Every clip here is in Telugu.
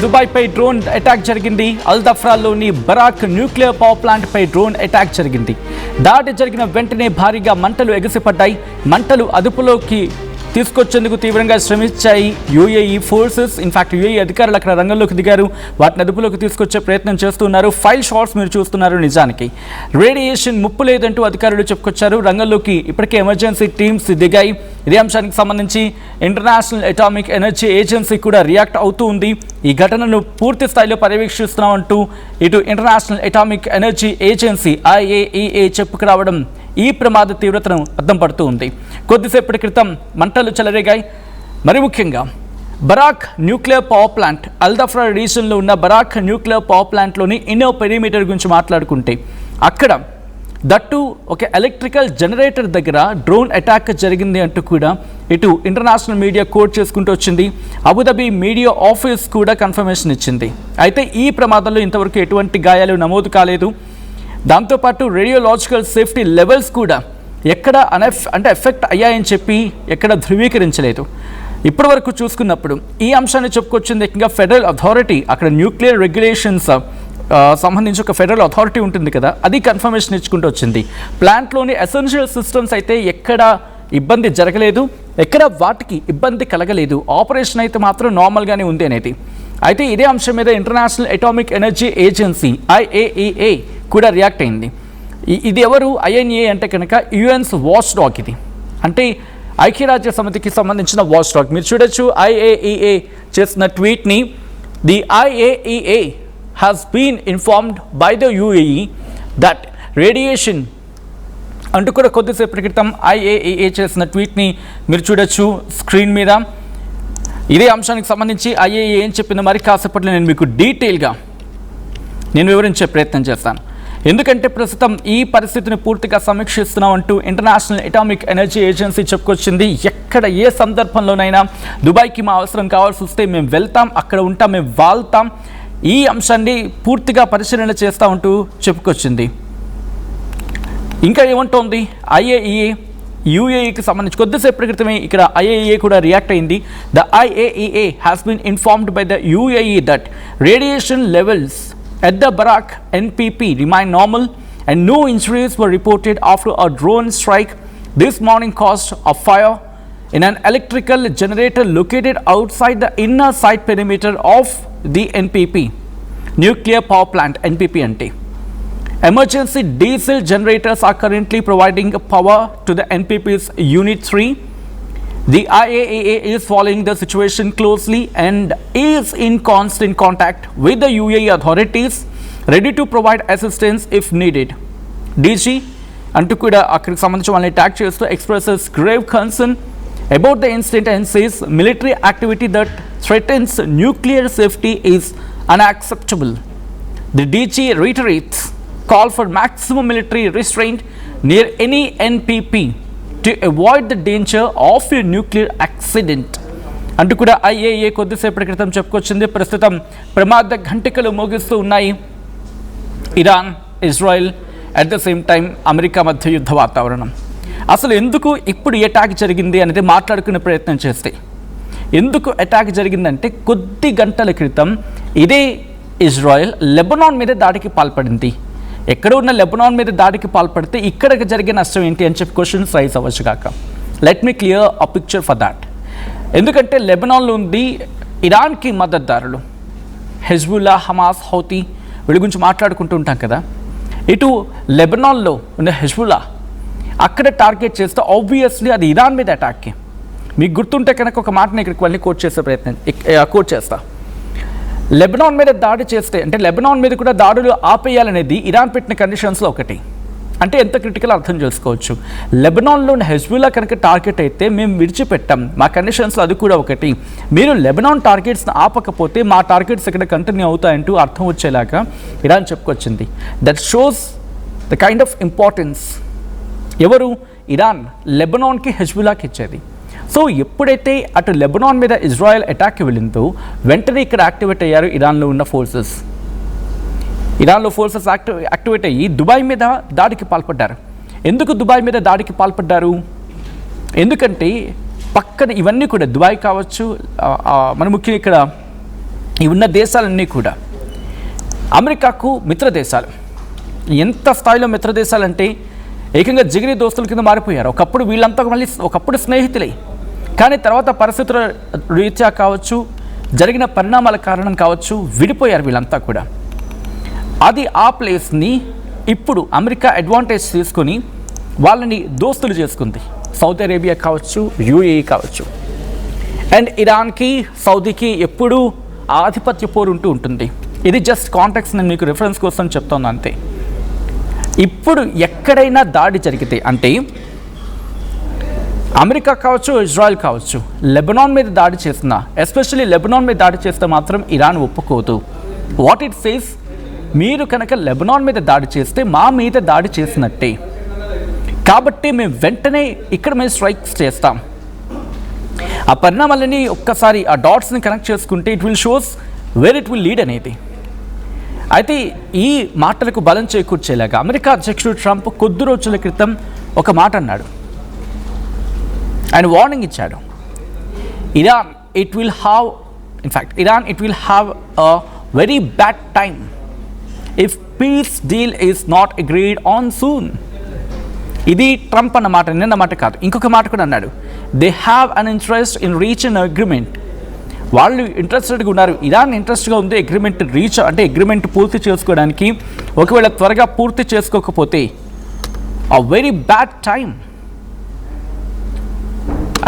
దుబాయ్ పై డ్రోన్ అటాక్ జరిగింది. అల్దఫ్రాలోని బరాక్ న్యూక్లియర్ పవర్ ప్లాంట్ పై డ్రోన్ అటాక్ జరిగింది. దాడి జరిగిన వెంటనే భారీగా మంటలు ఎగసిపడ్డాయి. మంటలు అదుపులోకి తీసుకొచ్చేందుకు తీవ్రంగా శ్రమించాయి యూఏఈ ఫోర్సెస్. ఇన్ఫాక్ట్ యూఏఈ అధికారులు అక్కడ రంగంలోకి దిగారు. వాటిని అదుపులోకి తీసుకొచ్చే ప్రయత్నం చేస్తున్నారు. 5 షాట్స్ మీరు చూస్తున్నారు. నిజానికి రేడియేషన్ ముప్పు లేదంటూ అధికారులు చెప్పుకొచ్చారు. రంగంలోకి ఇప్పటికే ఎమర్జెన్సీ టీమ్స్ దిగాయి. ఇదే అంశానికి సంబంధించి ఇంటర్నేషనల్ అటామిక్ ఎనర్జీ ఏజెన్సీ కూడా రియాక్ట్ అవుతూ ఉంది. ఈ ఘటనను పూర్తి స్థాయిలో పర్యవేక్షిస్తున్నామంటూ ఇటు international atomic energy agency IAEA చెప్పుకురావడం ఈ ప్రమాద తీవ్రతను అద్దం పడుతూ ఉంది. కొద్దిసేపటి క్రితం మంటలు చెలరేగాయి. మరి ముఖ్యంగా బరాక్ న్యూక్లియర్ పవర్ ప్లాంట్, అల్దఫ్రా రీజన్లో ఉన్న బరాక్ న్యూక్లియర్ పవర్ ప్లాంట్లోని ఇన్నో పెరిమీటర్ గురించి మాట్లాడుకుంటే అక్కడ దట్టు ఒక ఎలక్ట్రికల్ జనరేటర్ దగ్గర డ్రోన్ అటాక్ జరిగింది అంటూ కూడా ఇటు ఇంటర్నేషనల్ మీడియా కోట్ చేసుకుంటూ వచ్చింది. అబుదాబి మీడియా ఆఫీస్ కూడా కన్ఫర్మేషన్ ఇచ్చింది. అయితే ఈ ప్రమాదంలో ఇంతవరకు ఎటువంటి గాయాలు నమోదు కాలేదు. దాంతోపాటు రేడియోలాజికల్ సేఫ్టీ లెవెల్స్ కూడా ఎక్కడ ఎఫెక్ట్ అయ్యాయని చెప్పి ఎక్కడ ధృవీకరించలేదు. ఇప్పటి వరకు చూసుకున్నప్పుడు ఈ అంశాన్ని చెప్పుకొచ్చింది ఏకంగా ఫెడరల్ అథారిటీ. అక్కడ న్యూక్లియర్ రెగ్యులేషన్స్ సంబంధించి ఒక ఫెడరల్ అథారిటీ ఉంటుంది కదా, అది కన్ఫర్మేషన్ ఇచ్చుకుంటూ వచ్చింది. ప్లాంట్లోని ఎసెన్షియల్ సిస్టమ్స్ అయితే ఎక్కడ ఇబ్బంది జరగలేదు, ఎక్కడ వాటికి ఇబ్బంది కలగలేదు. ఆపరేషన్ అయితే మాత్రం నార్మల్గానే ఉంది అనేది. అయితే ఇదే అంశం మీద international atomic energy agency IAEA కూడా రియాక్ట్ అయింది. ఇది ఎవరు? IAEA అంటే కనుక యుఎన్స్ వాచ్ డాగ్. ఇది అంటే ఐక్యరాజ్య సమితికి సంబంధించిన వాచ్ డాగ్. మీరు చూడొచ్చు IAEA చేసిన ట్వీట్ని. The IAEA has been informed by the UAE that radiation అంటూ కూడా కొద్దిసేపటి క్రితం IAEA చేసిన ట్వీట్ని మీరు చూడొచ్చు స్క్రీన్ మీద. ఇదే అంశానికి సంబంధించి IAEA ఏం చెప్పిందో మరి కాసేపట్లో నేను మీకు డీటెయిల్గా వివరించే ప్రయత్నం చేస్తాను. ఎందుకంటే ప్రస్తుతం ఈ పరిస్థితిని పూర్తిగా సమీక్షిస్తున్నాం అంటూ ఇంటర్నేషనల్ అటామిక్ ఎనర్జీ ఏజెన్సీ చెప్పుకొచ్చింది. ఎక్కడ ఏ సందర్భంలోనైనా దుబాయ్కి మా అవసరం కావాల్సి వస్తే మేము వెళ్తాం, అక్కడ ఉంటాం, మేము వాళ్తాం. ఈ అంశాన్ని పూర్తిగా పరిశీలన చేస్తూ ఉంటూ చెప్పుకొచ్చింది. ఇంకా ఏమంటోంది IAEA? యూఏఈకి సంబంధించి కొద్దిసేపటి క్రితమే ఇక్కడ IAEA కూడా రియాక్ట్ అయింది. The IAEA has been informed by the UAE that radiation levels at the Barak NPP remain normal and no injuries were reported after a drone strike this morning caused a fire in an electrical generator located outside the inner site perimeter of the NPP nuclear power plant. NPP ante emergency diesel generators are currently providing power to the NPP's unit 3. The IAEA is following the situation closely and is in constant contact with the UAE authorities, ready to provide assistance if needed. DG అంటూ కూడా అక్కడికి సంబంధించి వాళ్ళని ట్యాగ్ చేస్తూ expresses grave concern about the incident and says military activity that threatens nuclear safety is unacceptable. The DG reiterates call for maximum military restraint near any NPP to avoid the danger of a nuclear accident అంటూ కూడా IAEA కొద్దిసేపటి క్రితం చెప్పుకొచ్చింది. ప్రస్తుతం ప్రమాద ఘంటికలు మోగిస్తూ ఉన్నాయి Iran, Israel, at the same time America మధ్య యుద్ధ వాతావరణం. అసలు ఎందుకు ఇప్పుడు అటాక్ జరిగింది అనేది మాట్లాడుకునే ప్రయత్నం చేస్తే, ఎందుకు అటాక్ జరిగిందంటే కొద్ది గంటల క్రితం ఇదే ఇజ్రాయెల్ లెబనాన్ మీద దాడికి పాల్పడింది. ఎక్కడ ఉన్న లెబనాన్ మీద దాడికి పాల్పడితే ఇక్కడికి జరిగే నష్టం ఏంటి అని చెప్పి క్వశ్చన్స్ రైజ్ అవ్వచ్చు కాక. Let me clear a picture for that. ఎందుకంటే లెబనాన్లో ఉంది ఇరాన్కి మద్దతుదారులు హెజ్బుల్లా, హమాస్, హౌతీ, వీళ్ళ గురించి మాట్లాడుకుంటూ ఉంటాం కదా. ఇటు లెబనాన్లో ఉన్న హెజ్బుల్లా అక్కడ టార్గెట్ చేస్తే ఆబ్వియస్లీ అది ఇరాన్ మీద అటాక్కి. మీకు గుర్తుంటే కనుక ఒక మాటని ఇక్కడికి వెళ్ళి కోట్ చేస్తా. లెబనాన్ మీద దాడి చేస్తే అంటే లెబనాన్ మీద కూడా దాడులు ఆపేయాలనేది ఇరాన్ పెట్టిన కండిషన్స్లో ఒకటి. అంటే ఎంత క్రిటికల్ అర్థం చేసుకోవచ్చు. లెబనాన్లోని హెజ్బుల్లా కనుక టార్గెట్ అయితే మేము విడిచిపెట్టాం, మా కండిషన్స్లో అది కూడా ఒకటి. మీరు లెబనాన్ టార్గెట్స్ని ఆపకపోతే మా టార్గెట్స్ ఇక్కడ కంటిన్యూ అవుతాయంటూ అర్థం వచ్చేలాగా ఇరాన్ చెప్పుకొచ్చింది. That shows the kind of importance ఎవరు ఇరాన్ లెబనాన్కి, హెజ్బుల్లాకి ఇచ్చేది. సో ఎప్పుడైతే అటు లెబనాన్ మీద ఇజ్రాయెల్ అటాక్కి వెళ్ళిందో వెంటనే ఇక్కడ యాక్టివేట్ అయ్యారు ఇరాన్లో ఉన్న ఫోర్సెస్. ఇరాన్లో ఫోర్సెస్ యాక్టివేట్ అయ్యి దుబాయ్ మీద దాడికి పాల్పడ్డారు. ఎందుకు దుబాయ్ మీద దాడికి పాల్పడ్డారు? ఎందుకంటే పక్కన ఇవన్నీ కూడా దుబాయ్ కావచ్చు, మన ముఖ్యంగా ఇక్కడ ఈ ఉన్న దేశాలన్నీ కూడా అమెరికాకు మిత్ర దేశాలు. ఎంత స్థాయిలో మిత్ర దేశాలంటే ఏకంగా జిగిరి దోస్తుల కింద మారిపోయారు. ఒకప్పుడు వీళ్ళంతా మళ్ళీ ఒకప్పుడు స్నేహితులే, కానీ తర్వాత పరిస్థితుల రీత్యా కావచ్చు, జరిగిన పరిణామాల కారణం కావచ్చు, విడిపోయారు వీళ్ళంతా కూడా. అది ఆ ప్లేస్ని ఇప్పుడు అమెరికా అడ్వాంటేజ్ తీసుకొని వాళ్ళని దోస్తులు చేసుకుంది. సౌదీ అరేబియా కావచ్చు, యూఏఈ కావచ్చు. అండ్ ఇరాన్కి సౌదీకి ఎప్పుడూ ఆధిపత్య పోరు ఉంటుంది. ఇది జస్ట్ కాంటాక్ట్స్, నేను మీకు రిఫరెన్స్ కోసం చెప్తాను అంతే. ఇప్పుడు ఎక్కడైనా దాడి జరిగితే, అంటే అమెరికా కావచ్చు, ఇజ్రాయెల్ కావచ్చు, లెబనాన్ మీద దాడి చేస్తున్నా, ఎస్పెషల్లీ లెబనాన్ మీద దాడి చేస్తే మాత్రం ఇరాన్ ఒప్పుకోదు. వాట్ ఇట్ సేస్, మీరు కనుక లెబనాన్ మీద దాడి చేస్తే మా మీద దాడి చేసినట్టే, కాబట్టి మేము వెంటనే ఇక్కడ మేము స్ట్రైక్స్ చేస్తాం. ఆ పరిణామాలని ఒక్కసారి ఆ డాట్స్ని కనెక్ట్ చేసుకుంటే it will shows where it will lead అనేది. అయితే ఈ మాటలకు బలం చేకూర్చేలాగా అమెరికా అధ్యక్షుడు ట్రంప్ కొద్ది రోజుల క్రితం ఒక మాట అన్నాడు. ఆయన వార్నింగ్ ఇచ్చాడు. Iran it will have a very bad time if piece deal is not agreed on soon. ఇది ట్రంప్ అన్న మాట, నిన్న మాట కాదు. ఇంకొక మాట కూడా అన్నాడు, they have an interest in reach an agreement. వాళ్ళు ఇంట్రెస్టెడ్గా ఉన్నారు, ఇరాన్ ఇంట్రెస్ట్గా ఉంది అగ్రిమెంట్ రీచ్, అంటే అగ్రిమెంట్ పూర్తి చేసుకోవడానికి. ఒకవేళ త్వరగా పూర్తి చేసుకోకపోతే అ వెరీ బ్యాడ్ టైం,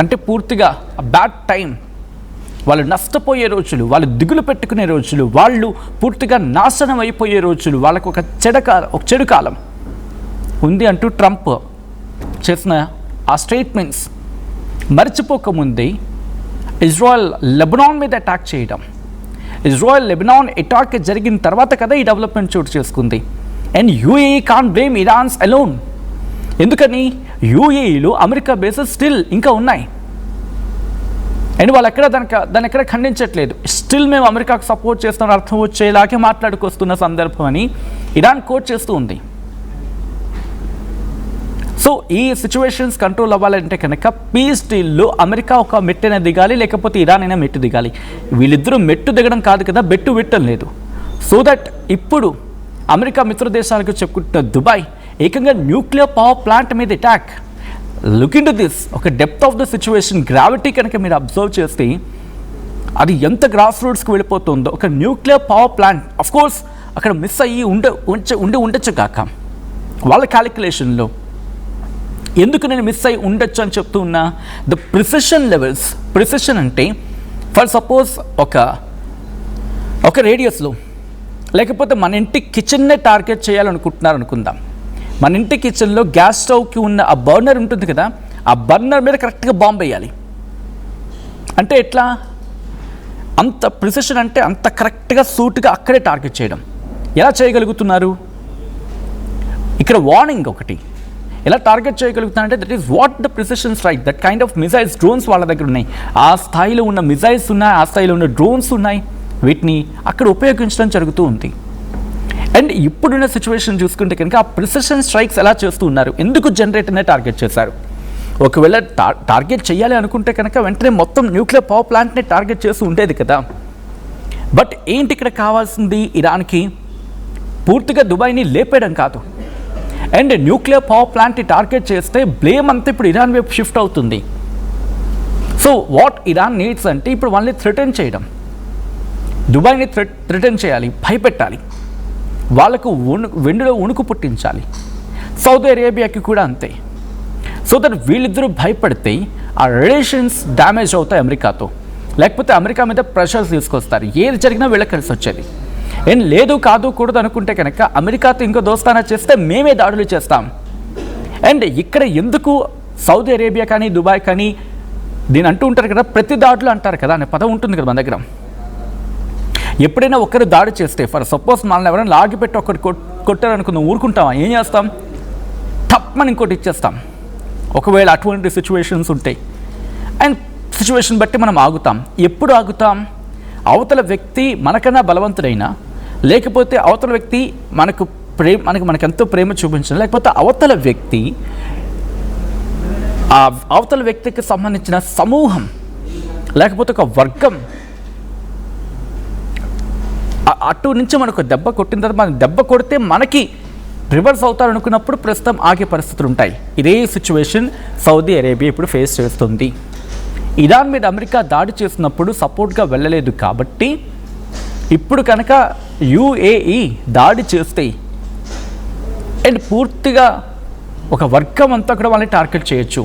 అంటే పూర్తిగా బ్యాడ్ టైం, వాళ్ళు నష్టపోయే రోజులు, వాళ్ళు దిగులు పెట్టుకునే రోజులు, వాళ్ళు పూర్తిగా నాశనం అయిపోయే రోజులు, వాళ్ళకు ఒక చెడు కాలం ఉంది అంటూ ట్రంప్ చేసిన ఆ స్టేట్మెంట్స్ మర్చిపోకముందే ఇజ్రాయెల్ లెబనాన్ మీద అటాక్ చేయడం, ఇజ్రాయెల్ లెబనాన్ అటాక్ జరిగిన తర్వాత కదా ఈ డెవలప్మెంట్ చోటు చేసుకుంది. And UAE can't blame Iran's alone. ఎందుకని, యూఏఈలో అమెరికా బేసెస్ స్టిల్ ఇంకా ఉన్నాయి. అండ్ వాళ్ళు దాన్ని ఎక్కడ ఖండించట్లేదు. స్టిల్ మేము అమెరికాకు సపోర్ట్ చేస్తామని అర్థం వచ్చేలాగే మాట్లాడుకొస్తున్న సందర్భం అని ఇరాన్ కోట్ చేస్తూ ఉంది. సో ఈ సిచ్యువేషన్స్ కంట్రోల్ అవ్వాలంటే కనుక పీస్ డీల్లో అమెరికా ఒక మెట్టైనా దిగాలి, లేకపోతే ఇరాన్ అయినా మెట్టు దిగాలి. వీళ్ళిద్దరూ మెట్టు దిగడం కాదు కదా, బెట్టు విట్టం లేదు. సో దట్ ఇప్పుడు అమెరికా మిత్ర దేశాలకు చెప్పుకుంటున్న దుబాయ్ ఏకంగా న్యూక్లియర్ పవర్ ప్లాంట్ మీద attack. Look into this, ఒక depth of the situation, gravity కనుక మీరు అబ్జర్వ్ చేస్తే అది ఎంత గ్రాస్ రూట్స్కి వెళ్ళిపోతుందో. ఒక nuclear power plant of course అక్కడ మిస్ అయ్యి ఉండొచ్చు కాక వాళ్ళ క్యాలిక్యులేషన్లో. ఎందుకు నేను మిస్ అయ్యి ఉండొచ్చు అని చెప్తూ ఉన్నా, ద ప్రిసిషన్ లెవెల్స్. ప్రిసిషన్ అంటే ఫర్ సపోజ్ ఒక రేడియస్లో, లేకపోతే మన ఇంటి కిచెన్నే టార్గెట్ చేయాలనుకుంటున్నారు అనుకుందాం. మన ఇంటి కిచెన్లో గ్యాస్ స్టవ్కి ఉన్న ఆ బర్నర్ ఉంటుంది కదా, ఆ బర్నర్ మీద కరెక్ట్గా బాంబు వేయాలి. అంటే ఎట్లా, అంత ప్రిసిషన్, అంటే అంత కరెక్ట్గా సూట్గా అక్కడే టార్గెట్ చేయడం. ఎలా చేయగలుగుతున్నారు? ఇక్కడ వార్నింగ్ ఒకటి, ఎలా టార్గెట్ చేయగలుగుతున్నారంటే that is what the precision strike. That kind of missiles, drones వాళ్ళ దగ్గర ఉన్నాయి. ఆ స్థాయిలో ఉన్న మిజైల్స్ ఉన్నాయి, ఆ స్థాయిలో ఉన్న డ్రోన్స్ ఉన్నాయి. వీటిని అక్కడ ఉపయోగించడం జరుగుతూ ఉంది. అండ్ ఇప్పుడున్న సిచ్యువేషన్ చూసుకుంటే కనుక ఆ ప్రిసిషన్ స్ట్రైక్స్ ఎలా చేస్తూ ఉన్నారు, ఎందుకు జనరేటర్నే టార్గెట్ చేశారు? ఒకవేళ టార్గెట్ చేయాలి అనుకుంటే కనుక వెంటనే మొత్తం న్యూక్లియర్ పవర్ ప్లాంట్ని టార్గెట్ చేస్తూ ఉండేది కదా. బట్ ఏంటి ఇక్కడ కావాల్సింది ఇరాన్కి? పూర్తిగా దుబాయ్ని లేపేయడం కాదు. అండ్ న్యూక్లియర్ పవర్ ప్లాంట్ని టార్గెట్ చేస్తే బ్లేమ్ అంతా ఇప్పుడు ఇరాన్ వైపు షిఫ్ట్ అవుతుంది. సో వాట్ ఇరాన్ నీడ్స్ అంటే ఇప్పుడు వాళ్ళని థ్రెటన్ చేయడం, దుబాయ్ని థ్రెటన్ చేయాలి, భయపెట్టాలి, వాళ్ళకు వెండులో ఉణుకు పుట్టించాలి. సౌదీ అరేబియాకి కూడా అంతే. సో దట్ వీళ్ళిద్దరూ భయపడితే ఆ రిలేషన్స్ డ్యామేజ్ అవుతాయి అమెరికాతో, లేకపోతే అమెరికా మీద ప్రెషర్స్ తీసుకొస్తారు. ఏది జరిగినా వీళ్ళకి కలిసి వచ్చేది. ఏం లేదు కాదు కూడదు అనుకుంటే కనుక అమెరికాతో ఇంకో దోస్తానా చేస్తే మేమే దాడులు చేస్తాం. అండ్ ఇక్కడ ఎందుకు సౌదీ అరేబియా కానీ దుబాయ్ కానీ దీని అంటూ ఉంటారు కదా, ప్రతి దాడులు అంటారు కదా అనే పదం ఉంటుంది కదా మన దగ్గర. ఎప్పుడైనా ఒకరు దాడి చేస్తే, ఫర్ సపోజ్ మనల్ని ఎవరైనా లాగిపెట్టి ఒకటి కొట్టారనుకుందాం, ఊరుకుంటామా? ఏం చేస్తాం? తప్పని ఇంకోటి ఇచ్చేస్తాం. ఒకవేళ అటువంటి సిచ్యువేషన్స్ ఉంటాయి. అండ్ సిచ్యువేషన్ బట్టి మనం ఆగుతాం. ఎప్పుడు ఆగుతాం? అవతల వ్యక్తి మనకన్నా బలవంతుడైనా, లేకపోతే అవతల వ్యక్తి మనకెంతో ప్రేమ చూపించిన, లేకపోతే అవతల వ్యక్తికి సంబంధించిన సమూహం, లేకపోతే ఒక వర్గం అటు నుంచి మనకు దెబ్బ కొట్టిన తర్వాత మనం దెబ్బ కొడితే మనకి రివర్స్ అవుతారు అనుకున్నప్పుడు ప్రస్తుతం ఆగే పరిస్థితులు ఉంటాయి. ఇదే సిచ్యువేషన్ సౌదీ అరేబియా ఇప్పుడు ఫేస్ చేస్తుంది. ఇరాన్ మీద అమెరికా దాడి చేసినప్పుడు సపోర్ట్గా వెళ్ళలేదు కాబట్టి ఇప్పుడు కనుక యుఏఈ దాడి చేస్తే అండ్ పూర్తిగా ఒక వర్గం అంతా కూడా వాళ్ళని టార్గెట్ చేయొచ్చు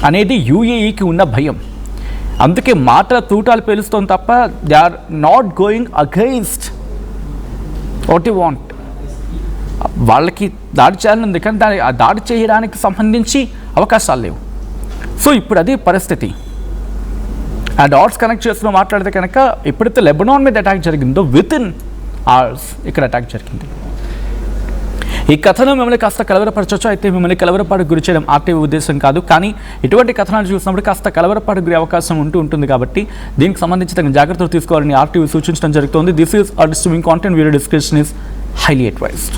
అనేది యుఏఈకి ఉన్న భయం. అందుకే మాటల తూటాలు పేలుస్తోంది తప్ప they are not going against what you want. వాళ్ళకి దాడి చేయాలని ఉంది కానీ ఆ దాడి చేయడానికి సంబంధించి అవకాశాలు లేవు. సో ఇప్పుడు అది పరిస్థితి. ఆ డాట్స్ కనెక్ట్ చేస్తూ మాట్లాడితే కనుక ఎప్పుడైతే లెబనాన్ మీద అటాక్ జరిగిందో విత్ ఇన్ అవర్స్ ఇక్కడ అటాక్ జరిగింది. ఈ కథనం మిమ్మల్ని కాస్త కలవరపరచవచ్చు. అయితే మిమ్మల్ని కలవరపాటుకు గురి చేయడం ఆర్టీవీ ఉద్దేశం కాదు. కానీ ఇటువంటి కథనాలు చూసినప్పుడు కాస్త కలవరపాటుకు గురి అవకాశం ఉంటుంది కాబట్టి దీనికి సంబంధించి తగిన జాగ్రత్తలు తీసుకోవాలని ఆర్టీవీ సూచించడం జరుగుతుంది. This is a disturbing content. Video description is highly advised.